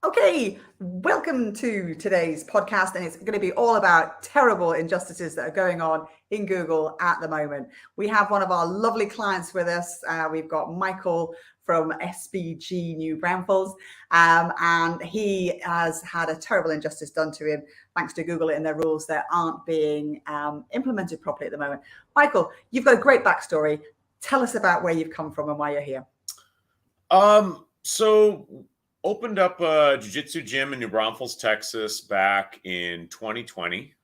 Okay, welcome to today's podcast, and it's going to be all about terrible injustices that are going on in Google at the moment. We have one of our lovely clients with us. We've got Michael from SBG New Braunfels, and he has had a terrible injustice done to him thanks to Google and their rules that aren't being implemented properly at the moment. Michael, you've got a great backstory. Tell us about where you've come from and why you're here. So opened up a jiu-jitsu gym in New Braunfels, Texas back in 2020,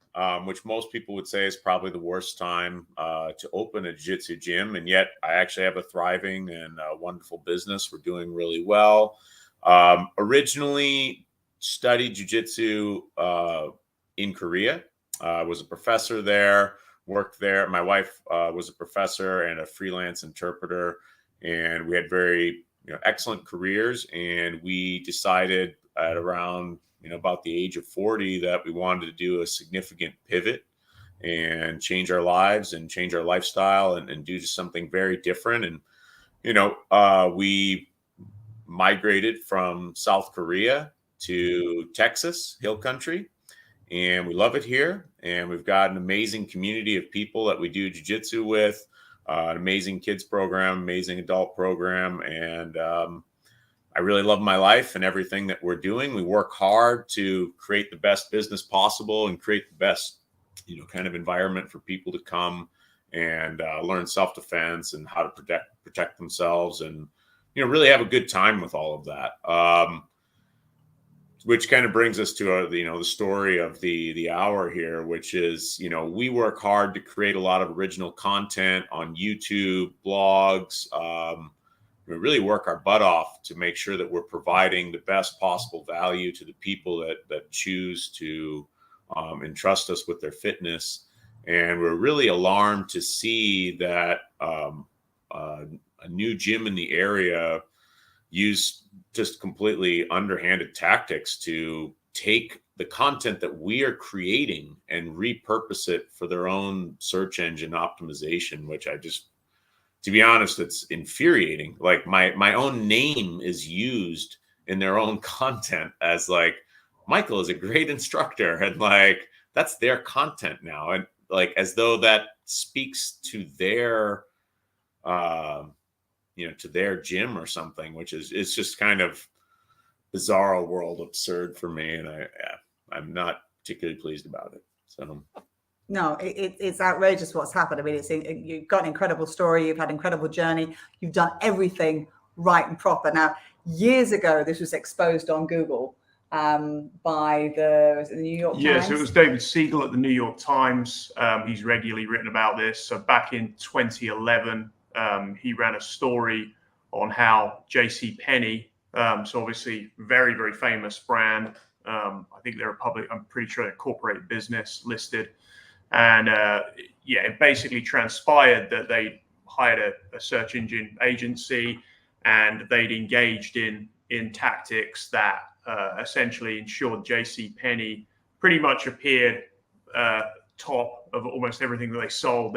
which most people would say is probably the worst time to open a jiu-jitsu gym. And yet I actually have a thriving and wonderful business. We're doing really well. Originally studied jiu-jitsu in Korea. I was a professor there, worked there. My wife was a professor and a freelance interpreter, and we had very excellent careers. And we decided at around, about the age of 40 that we wanted to do a significant pivot and change our lives and change our lifestyle and do something very different. And, we migrated from South Korea to Texas, Hill Country, and we love it here. And we've got an amazing community of people that we do jiu-jitsu with. An amazing kids program, amazing adult program. And I really love my life and everything that we're doing. We work hard to create the best business possible and create the best, kind of environment for people to come and learn self-defense and how to protect themselves and, really have a good time with all of that. Which kind of brings us to the story of the hour here, which is, we work hard to create a lot of original content on YouTube, blogs. We really work our butt off to make sure that we're providing the best possible value to the people that choose to entrust us with their fitness. And we're really alarmed to see that a new gym in the area use just completely underhanded tactics to take the content that we are creating and repurpose it for their own search engine optimization, which to be honest, it's infuriating. Like my own name is used in their own content as like, Michael is a great instructor. And like, that's their content now. And like, as though that speaks to their, to their gym or something, which it's just kind of bizarro world absurd for me. And I'm not particularly pleased about it. So no, it's outrageous what's happened. I mean, you've got an incredible story. You've had an incredible journey. You've done everything right and proper. Now, years ago, this was exposed on Google by the New York Times. Yes, it was David Siegel at the New York Times. He's regularly written about this. So back in 2011, he ran a story on how JCPenney, so obviously very, very famous brand. I think they're I'm pretty sure they're a corporate business listed. And it basically transpired that they hired a search engine agency and they'd engaged in tactics that essentially ensured JCPenney pretty much appeared top of almost everything that they sold.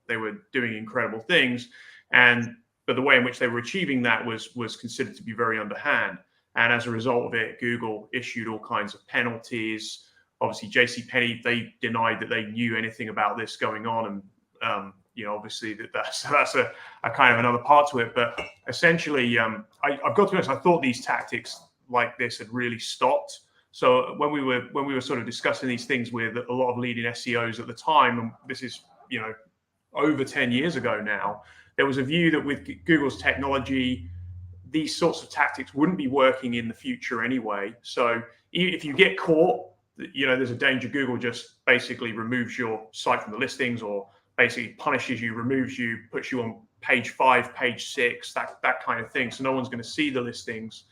They were doing incredible things, but the way in which they were achieving that was considered to be very underhand. And as a result of it, Google issued all kinds of penalties. Obviously, JCPenney, they denied that they knew anything about this going on, and obviously that's a kind of another part to it. But essentially, I've got to be honest, I thought these tactics like this had really stopped. So when we were sort of discussing these things with a lot of leading SEOs at the time, and this is over 10 years ago now, there was a view that with Google's technology, these sorts of tactics wouldn't be working in the future anyway. So if you get caught, there's a danger Google just basically removes your site from the listings, or basically punishes you, removes you, puts you on page 5, page 6, that kind of thing. So no one's going to see the listings.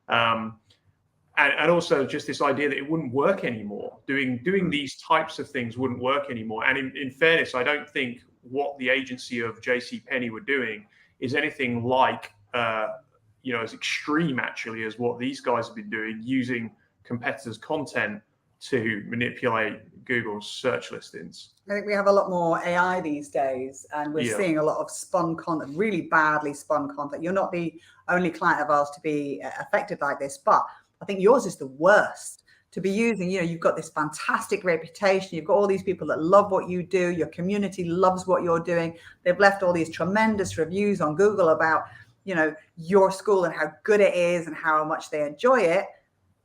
And also just this idea that it wouldn't work anymore. Doing these types of things wouldn't work anymore. And in fairness, I don't think what the agency of JCPenney were doing is anything like, as extreme actually as what these guys have been doing, using competitors' content to manipulate Google's search listings. I think we have a lot more AI these days, and we're seeing a lot of spun content, really badly spun content. You're not the only client of ours to be affected like this, but I think yours is the worst to be using. You know, you've got this fantastic reputation. You've got all these people that love what you do. Your community loves what you're doing. They've left all these tremendous reviews on Google about, you know, your school and how good it is and how much they enjoy it.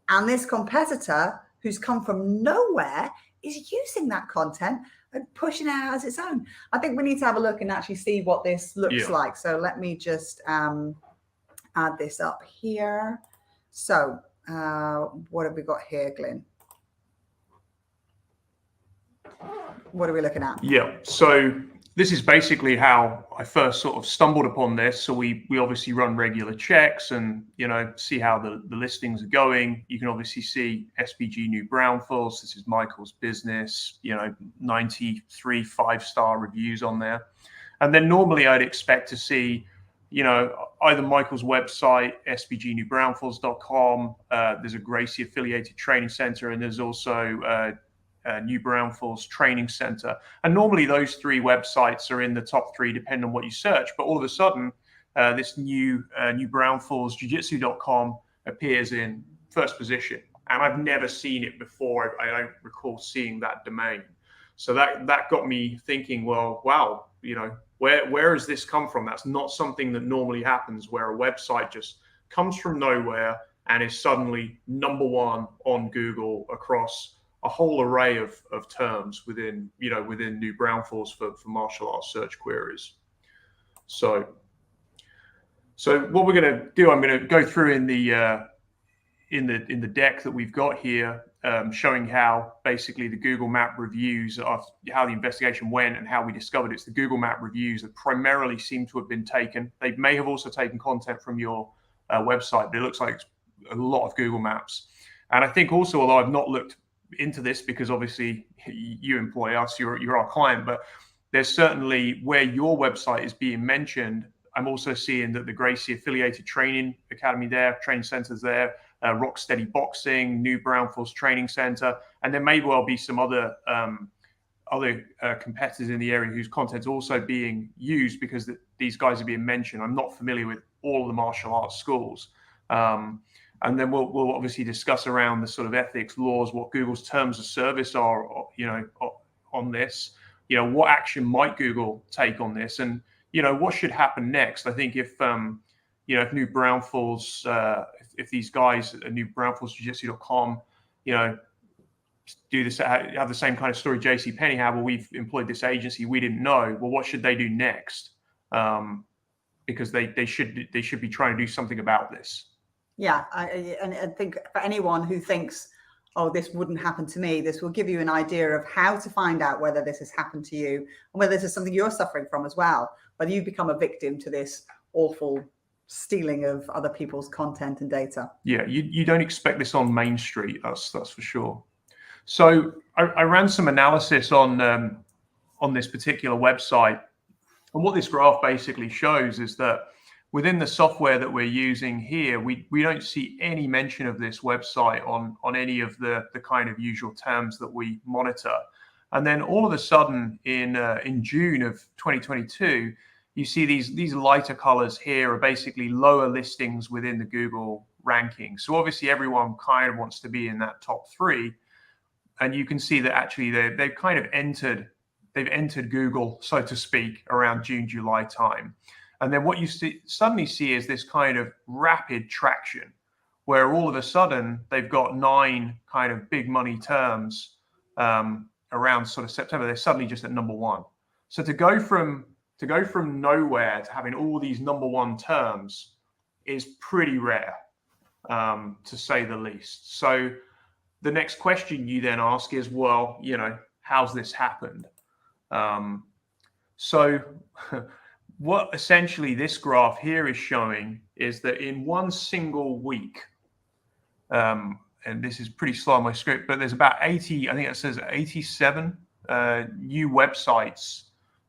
And this competitor who's come from nowhere is using that content and pushing it out as its own. I think we need to have a look and actually see what this looks like. So let me just add this up here. So what have we got here, Glenn? What are we looking at? Yeah, so this is basically how I first sort of stumbled upon this. So we obviously run regular checks and, you know, see how the listings are going. You can obviously see SBG New Braunfels. This is Michael's business, you know, 93 5-star reviews on there. And then normally I'd expect to see, you know, either Michael's website, sbgnewbraunfels.com. There's a Gracie affiliated training center, and there's also New Braunfels Training Center. And normally those three websites are in the top three, depending on what you search. But all of a sudden, this New Braunfels Jiu-Jitsu.com appears in first position. And I've never seen it before. I don't recall seeing that domain. So that got me thinking, well, wow, you know, where has this come from? That's not something that normally happens, where a website just comes from nowhere and is suddenly number one on Google across a whole array of terms within New Braunfels for martial arts search queries. So what we're going to do, I'm going to go through in the deck that we've got here, showing how basically the Google Map reviews of how the investigation went and how we discovered it's the Google Map reviews that primarily seem to have been taken. They may have also taken content from your website, but it looks like a lot of Google Maps. And I think also, although I've not looked into this because obviously you employ us, you're our client, but there's certainly where your website is being mentioned. I'm also seeing that the Gracie affiliated training academy there, training centers there, Rocksteady Boxing, New Braunfels Training Center, and there may well be some other competitors in the area whose content's also being used because these guys are being mentioned. I'm not familiar with all of the martial arts schools. And then we'll obviously discuss around the sort of ethics, laws, what Google's terms of service are, you know, on this. You know, what action might Google take on this, and you know, what should happen next? I think if you know, if New Braunfels, if these guys at New Braunfels Jiu-Jitsu.com, you know, do this, have the same kind of story JC Penney had, well, we've employed this agency, we didn't know. Well, what should they do next? Because they should be trying to do something about this. Yeah, and I think for anyone who thinks, oh, this wouldn't happen to me, this will give you an idea of how to find out whether this has happened to you and whether this is something you're suffering from as well, whether you've become a victim to this awful stealing of other people's content and data. Yeah, you don't expect this on Main Street, that's for sure. So I ran some analysis on this particular website, and what this graph basically shows is that within the software that we're using here, we don't see any mention of this website on any of the kind of usual terms that we monitor. And then all of a sudden in June of 2022, you see these lighter colors here are basically lower listings within the Google ranking. So obviously everyone kind of wants to be in that top three. And you can see that actually they've kind of entered Google, so to speak, around June, July time. And then what you suddenly see is this kind of rapid traction where all of a sudden they've got 9 kind of big money terms around sort of September. They're suddenly just at number 1. So to go from nowhere to having all these number 1 terms is pretty rare, to say the least. So the next question you then ask is, well, you know, how's this happened? What essentially this graph here is showing is that in one single week, and this is pretty slow on my script, but there's about 80, I think it says 87 new websites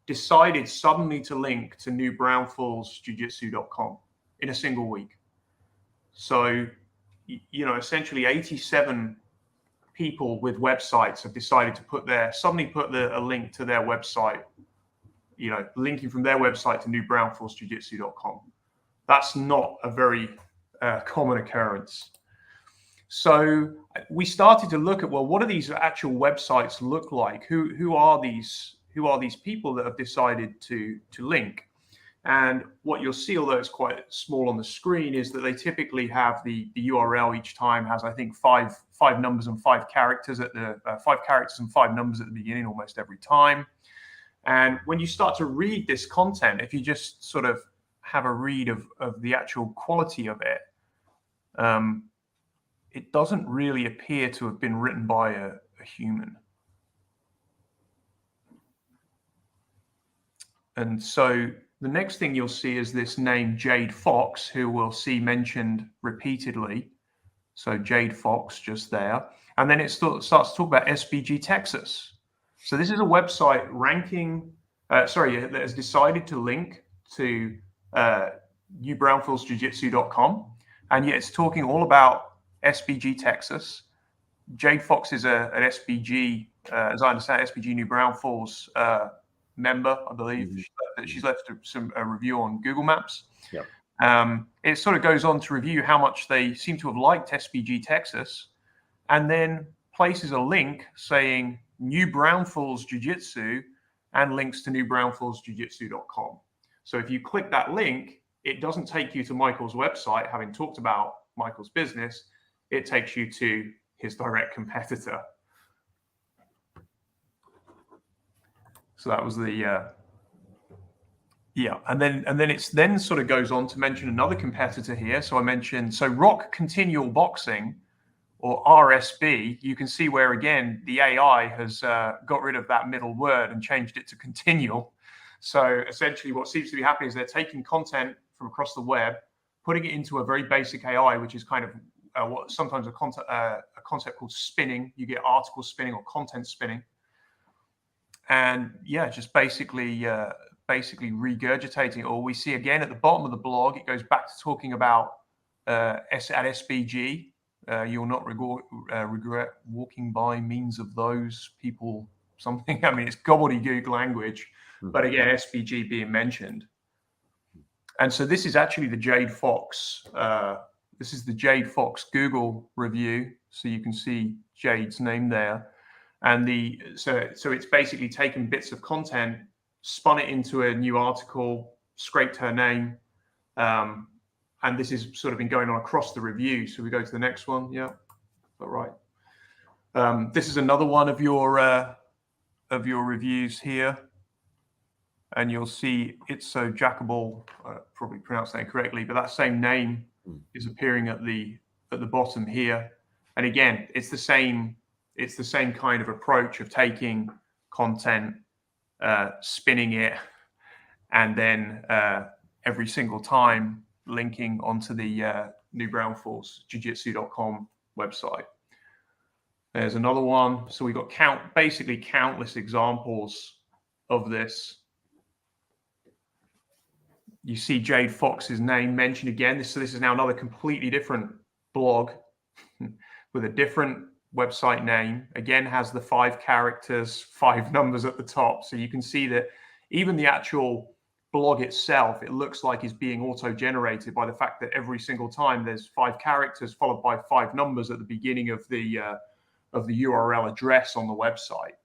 decided suddenly to link to New Braunfels Jiu-Jitsu.com in a single week. So, you know, essentially 87 people with websites have decided to suddenly put a link to their website, you know, linking from their website to New Braunfels Jiu-Jitsu.com. That's not a very common occurrence. So we started to look at, well, what do these actual websites look like? Who are these people that have decided to link? And what you'll see, although it's quite small on the screen, is that they typically have the URL each time has, I think, five numbers and 5 characters at the 5 characters and 5 numbers at the beginning almost every time. And when you start to read this content, if you just sort of have a read of the actual quality of it, it doesn't really appear to have been written by a human. And so the next thing you'll see is this name Jade Fox, who we'll see mentioned repeatedly. So Jade Fox just there. And then it starts to talk about SBG Texas. So this is a website ranking, that has decided to link to newbraunfelsjujitsu.com. And yet it's talking all about SBG Texas. Jade Fox is an SBG, as I understand, SBG New Braunfels member, I believe. Mm-hmm. She's left a review on Google Maps. Yep. It sort of goes on to review how much they seem to have liked SBG Texas, and then places a link saying New Braunfels Jiu-Jitsu and links to newbraunfelsjujitsu.com. So if you click that link, it doesn't take you to Michael's website, having talked about Michael's business. It takes you to his direct competitor. So that was the and then it's then sort of goes on to mention another competitor here. So I mentioned Rock Continual Boxing, or RSB. You can see where again the AI has got rid of that middle word and changed it to continual. So essentially, what seems to be happening is they're taking content from across the web, putting it into a very basic AI, which is kind of what sometimes a concept called spinning. You get article spinning or content spinning. And yeah, just basically regurgitating. Or we see again at the bottom of the blog, it goes back to talking about at SBG. You'll not regret walking by means of those people. Something. I mean, it's gobbledygook language, but again, SBG being mentioned. And so this is actually the Jade Fox. This is the Jade Fox Google review. So you can see Jade's name there. And so it's basically taken bits of content, spun it into a new article, scraped her name, and this has sort of been going on across the review. So we go to the next one. Yeah, all right. This is another one of your reviews here, and you'll see it's so Jackable. Probably pronounced that incorrectly, but that same name is appearing at the bottom here. And again, it's the same kind of approach of taking content, spinning it, and then every single time linking onto the newbraunfelsjujitsu.com website. There's another one. So we've got basically countless examples of this. You see Jade Fox's name mentioned again. So this is now another completely different blog with a different website name. Again, has the 5 characters, 5 numbers at the top. So you can see that even the actual blog itself, it looks like is being auto-generated by the fact that every single time there's 5 characters followed by 5 numbers at the beginning of the URL address on the website.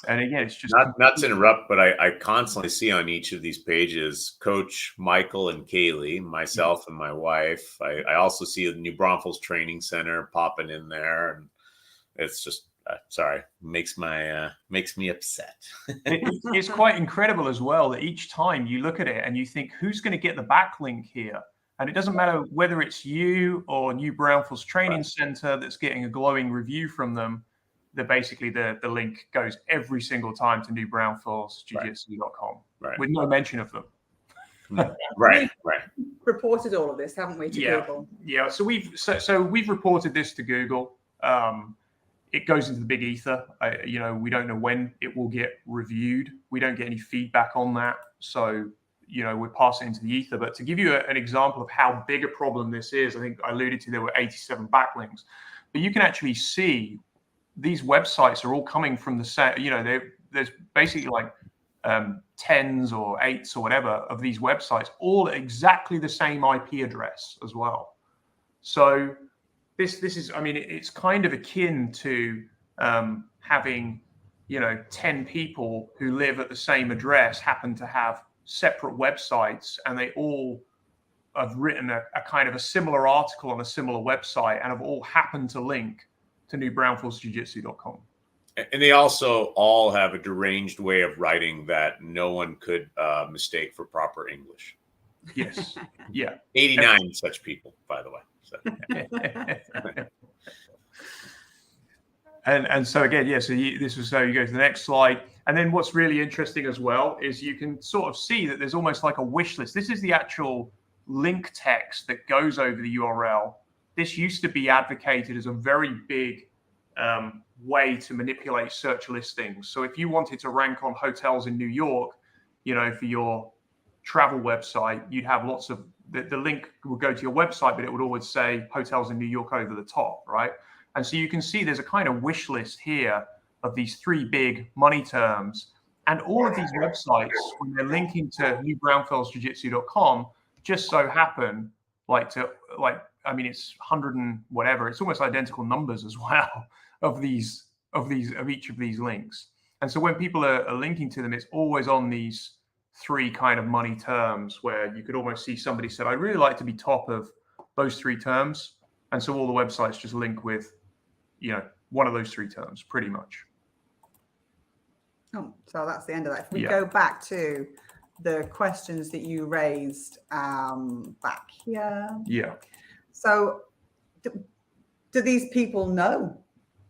And again, it's just not to interrupt, but I constantly see on each of these pages Coach Michael and Kaylee, myself and my wife. I also see the New Braunfels Training Center popping in there, and it's just makes me upset. It's quite incredible as well that each time you look at it and you think, who's going to get the backlink here? And it doesn't matter whether it's you or New Braunfels Training Center that's getting a glowing review from them. That basically the link goes every single time to newbraunfelsjujitsu.com with no mention of them. Right. Reported all of this, haven't we, to Google? Yeah. So we've reported this to Google. It goes into the big ether. We don't know when it will get reviewed. We don't get any feedback on that. So, we're passing into the ether. But to give you an example of how big a problem this is, I think I alluded to there were 87 backlinks. But you can actually see these websites are all coming from the same, there's basically like 10s or 8s or whatever of these websites, all exactly the same IP address as well. So this is, I mean, it's kind of akin to having, 10 people who live at the same address happen to have separate websites, and they all have written a kind of a similar article on a similar website and have all happened to link to newbraunfelsjujitsu.com. And they also all have a deranged way of writing that no one could mistake for proper English. Yes. Yeah. 89 such people, by the way. So. And so again, yeah, so this was, so you go to the next slide. And then what's really interesting as well is you can sort of see that there's almost like a wish list. This is the actual link text that goes over the URL. This used to be advocated as a very big way to manipulate search listings. So if you wanted to rank on hotels in New York, for your travel website, you'd have lots of, the link would go to your website, but it would always say hotels in New York over the top, right? And so you can see there's a kind of wish list here of these 3 big money terms. And all of these websites, when they're linking to newbraunfelsjujitsu.com, just so happen it's 100 and whatever. It's almost identical numbers as well of each of these links. And so when people are linking to them, it's always on these 3 kind of money terms where you could almost see somebody said, I'd really like to be top of those 3 terms. And so all the websites just link with, one of those 3 terms pretty much. Oh, so that's the end of that. If we go back to the questions that you raised back here. Yeah. So do these people know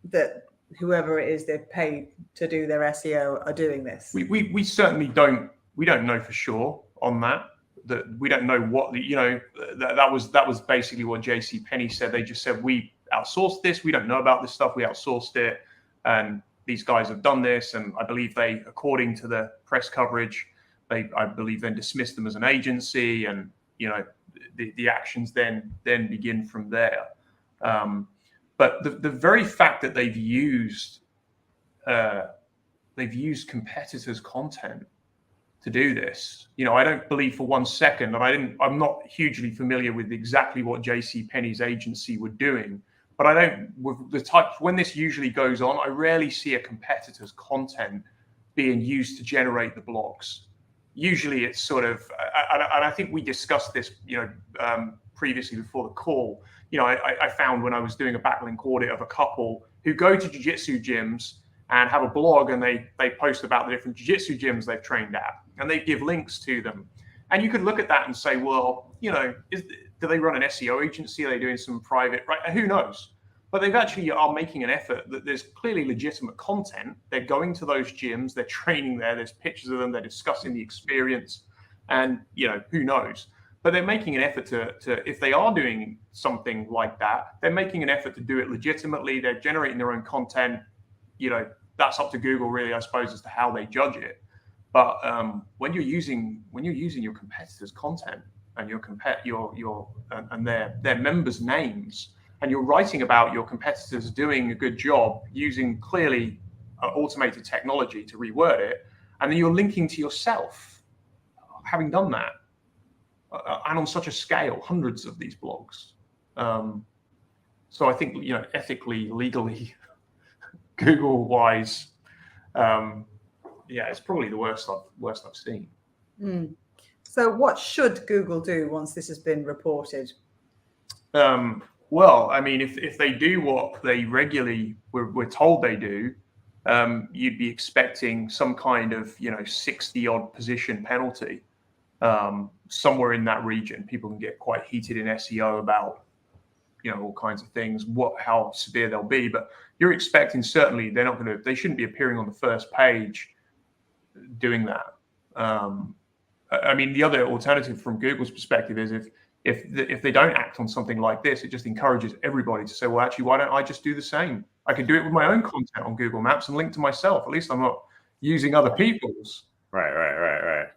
that whoever it is they've paid to do their SEO are doing this? We certainly don't. We don't know for sure on that. That we don't know what that was basically what JC Penney said. They just said, we outsourced this. We don't know about this stuff. We outsourced it, and these guys have done this. And I believe they, according to the press coverage, I believe then dismissed them as an agency, and the actions then begin from there. But the very fact that they've used competitors' content to do this, I don't believe for one second, and I'm not hugely familiar with exactly what JC Penney's agency were doing, but I don't, with the type, when this usually goes on, I rarely see a competitor's content being used to generate the blogs. Usually it's sort of, and I think we discussed this, previously before the call. I found when I was doing a backlink audit of a couple who go to jiu-jitsu gyms and have a blog, and they post about the different jiu-jitsu gyms they've trained at, and they give links to them. And you could look at that and say, well, do they run an SEO agency? Are they doing some private, right? Who knows? But they've actually are making an effort that there's clearly legitimate content. They're going to those gyms, they're training there, there's pictures of them, they're discussing the experience, and who knows? But they're making an effort to, if they are doing something like that, they're making an effort to do it legitimately. They're generating their own content. That's up to Google, really, I suppose, as to how they judge it. But when you're using your competitors' content and and their members' names, and you're writing about your competitors doing a good job using clearly automated technology to reword it, and then you're linking to yourself, having done that, and on such a scale, hundreds of these blogs. So I think, ethically, legally, Google-wise, it's probably the worst I've seen. Mm. So what should Google do once this has been reported? Well, I mean, if they do what they regularly we're told they do, you'd be expecting some kind of 60-odd position penalty somewhere in that region. People can get quite heated in SEO about all kinds of things, how severe they'll be. But you're expecting, certainly they shouldn't be appearing on the first page doing that. I mean, the other alternative from Google's perspective is if they don't act on something like this, it just encourages everybody to say, well, actually, why don't I just do the same? I can do it with my own content on Google Maps and link to myself. At least I'm not using other people's. Right.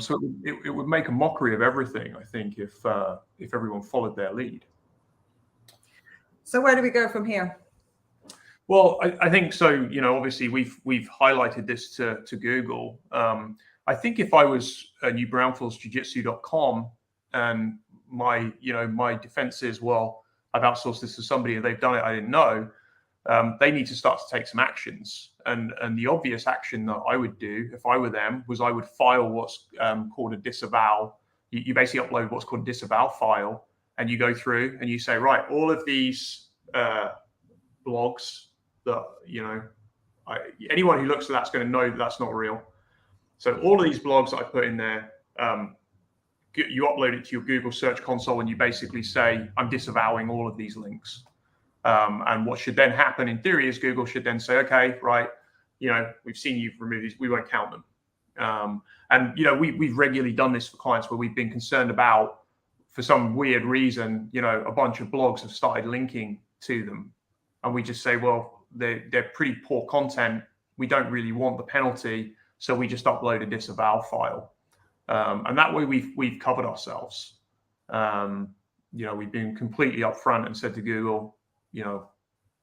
So it would make a mockery of everything, I think, if everyone followed their lead. So where do we go from here? Well, I think so. Obviously we've highlighted this to Google. I think if I was newbraunfelsjujitsu.com, and my defense is, well, I've outsourced this to somebody and they've done it, I didn't know. They need to start to take some actions. And the obvious action that I would do if I were them was I would file what's called a disavow. You basically upload what's called a disavow file, and you go through and you say, right, all of these blogs that, anyone who looks at that's going to know that that's not real. So all of these blogs that I put in there, you upload it to your Google Search Console and you basically say, I'm disavowing all of these links. And what should then happen in theory is Google should then say, okay, right, we've seen you've removed these, we won't count them. And we've regularly done this for clients where we've been concerned about, for some weird reason, a bunch of blogs have started linking to them. And we just say, well, they're pretty poor content. We don't really want the penalty. So we just upload a disavow file. And that way we've covered ourselves. We've been completely upfront and said to Google,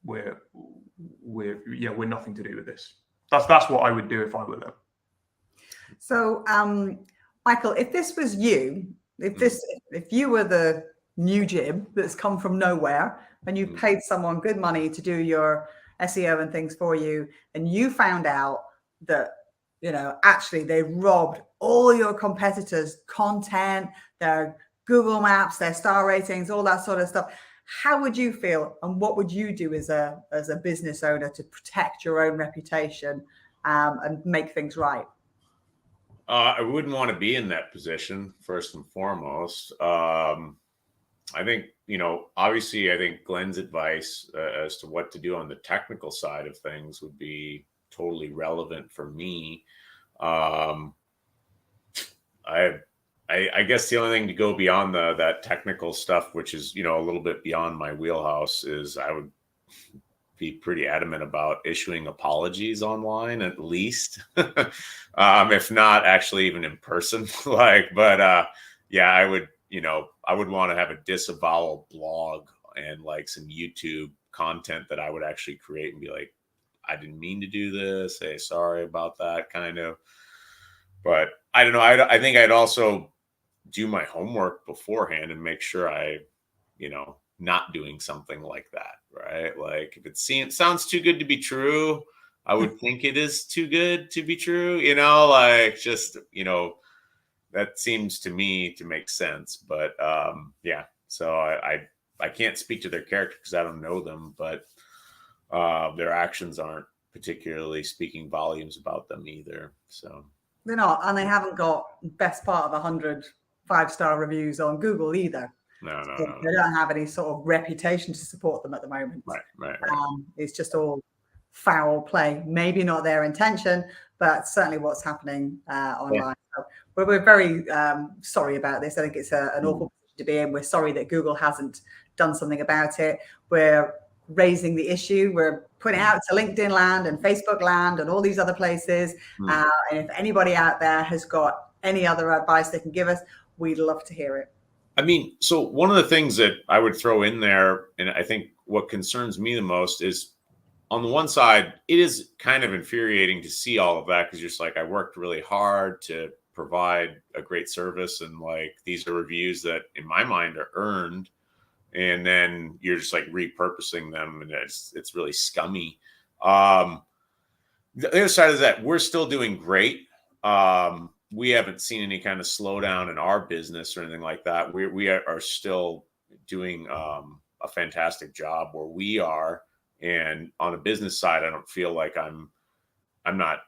we're nothing to do with this. That's what I would do if I were them. So, Michael, if this was you, if you were the new Jim that's come from nowhere and you paid someone good money to do your SEO and things for you, and you found out that, actually they robbed all your competitors' content, their Google Maps, their star ratings, all that sort of stuff, how would you feel? And what would you do as a business owner to protect your own reputation and make things right? I wouldn't want to be in that position, first and foremost. I think, obviously, I think Glenn's advice as to what to do on the technical side of things would be totally relevant for me. I guess the only thing to go beyond that technical stuff, which is, a little bit beyond my wheelhouse, is I would be pretty adamant about issuing apologies online, at least, if not actually even in person. I would, I would want to have a disavowal blog and like some YouTube content that I would actually create and be like, I didn't mean to do this. Hey, sorry about that, kind of. But I don't know. I think I'd also do my homework beforehand and make sure I, not doing something like that, right? Like if it sounds too good to be true, I would think it is too good to be true, that seems to me to make sense. But so I can't speak to their character because I don't know them, but their actions aren't particularly speaking volumes about them either. So they're not, and they haven't got best part of 100 5-star reviews on Google either. No. They don't have any sort of reputation to support them at the moment. Right. It's just all foul play. Maybe not their intention, but certainly what's happening online. Yeah. So we're very sorry about this. I think it's an awful position to be in. We're sorry that Google hasn't done something about it. We're raising the issue. We're putting it out to LinkedIn land and Facebook land and all these other places. And if anybody out there has got any other advice they can give us, we'd love to hear it. I mean, so one of the things that I would throw in there, and I think what concerns me the most is, on the one side, it is kind of infuriating to see all of that because you're just like, I worked really hard to provide a great service, and like these are reviews that in my mind are earned, and then you're just like repurposing them, and it's really scummy. The other side is that we're still doing great. We haven't seen any kind of slowdown in our business or anything like that. We are still doing a fantastic job where we are. And on a business side, I don't feel like I'm not,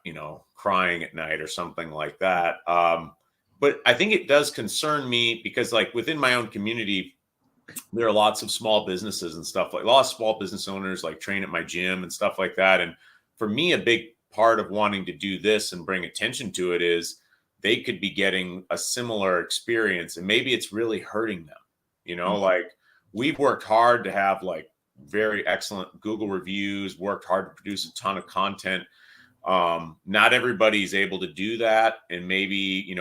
crying at night or something like that. But I think it does concern me because like within my own community, there are lots of small businesses and stuff, like a lot of small business owners like train at my gym and stuff like that. And for me, a big part of wanting to do this and bring attention to it is they could be getting a similar experience, and maybe it's really hurting them. Like we've worked hard to have like very excellent Google reviews, worked hard to produce a ton of content. Not everybody's able to do that. And maybe,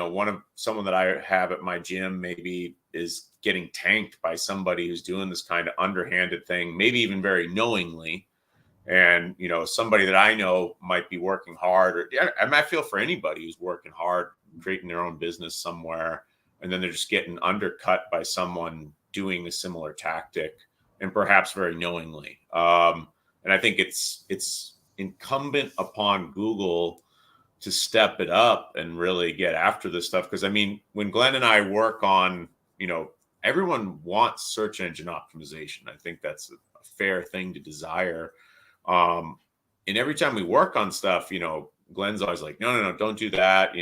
someone that I have at my gym maybe is getting tanked by somebody who's doing this kind of underhanded thing, maybe even very knowingly. And, somebody that I know might be working hard, I might feel for anybody who's working hard, creating their own business somewhere, and then they're just getting undercut by someone doing a similar tactic. and perhaps very knowingly. And I think it's incumbent upon Google to step it up and really get after this stuff. Because I mean, when Glenn and I work on, everyone wants search engine optimization. I think that's a fair thing to desire. And every time we work on stuff, Glenn's always like, no, don't do that.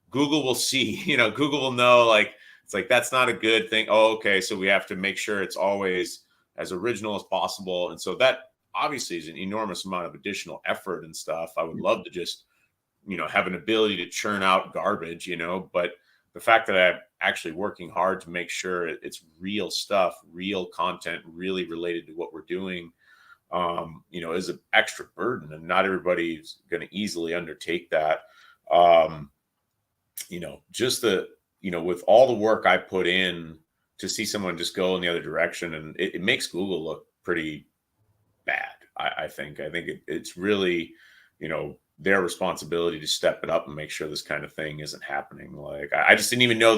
Google will see, Google will know, like, it's like, that's not a good thing. Oh, okay. So we have to make sure it's always as original as possible. And so that obviously is an enormous amount of additional effort and stuff. I would love to just, have an ability to churn out garbage, but the fact that I'm actually working hard to make sure it's real stuff, real content, really related to what we're doing, is an extra burden, and not everybody's going to easily undertake that. Just with all the work I put in to see someone just go in the other direction, and it makes Google look pretty bad. I think it's really, their responsibility to step it up and make sure this kind of thing isn't happening. Like, I just didn't even know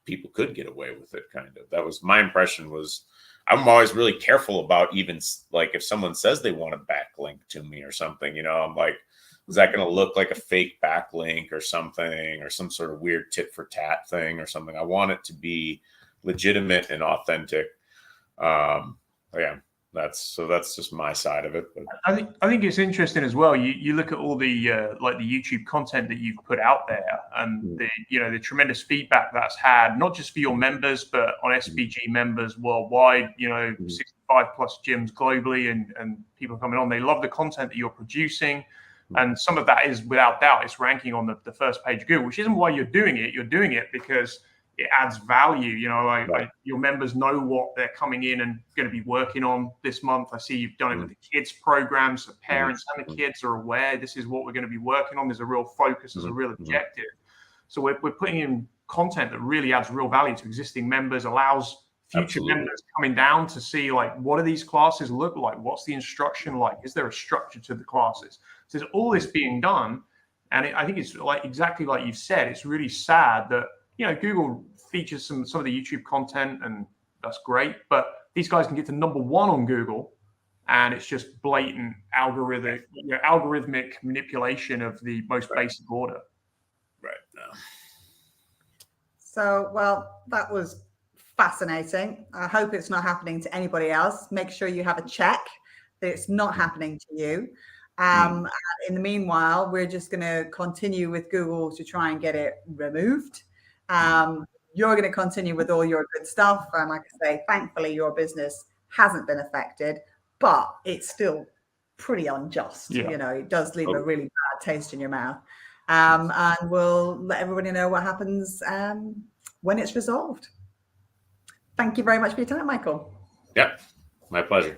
people could get away with it. Kind of, that was my impression. I'm always really careful about, even like, if someone says they want a backlink to me or something, I'm like, is that going to look like a fake backlink or something, or some sort of weird tit for tat thing or something? I want it to be legitimate and authentic. Yeah, that's just my side of it. But I think it's interesting as well. You look at all the like the YouTube content that you've put out there, and the tremendous feedback that's had, not just for your members, but on SBG members worldwide. 65 plus gyms globally, and people coming on. They love the content that you're producing. And some of that is, without doubt, it's ranking on the first page of Google, which isn't why you're doing it. You're doing it because it adds value. Your members know what they're coming in and going to be working on this month. I see you've done it with the kids programs, so parents and the kids are aware this is what we're going to be working on. There's a real focus, there's a real objective. So we're putting in content that really adds real value to existing members, allows future members coming down to see, like, what do these classes look like? What's the instruction like? Is there a structure to the classes? So there's all this being done. And I think it's like exactly like you've said, it's really sad that, Google features some of the YouTube content, and that's great. But these guys can get to number one on Google, and it's just blatant algorithmic manipulation of the most basic order. Right. No. So, well, that was fascinating. I hope it's not happening to anybody else. Make sure you have a check that it's not happening to you. And in the meanwhile, we're just going to continue with Google to try and get it removed. You're going to continue with all your good stuff. And like I say, thankfully, your business hasn't been affected, but it's still pretty unjust. Yeah. It does leave a really bad taste in your mouth. And we'll let everybody know what happens when it's resolved. Thank you very much for your time, Michael. Yep. My pleasure.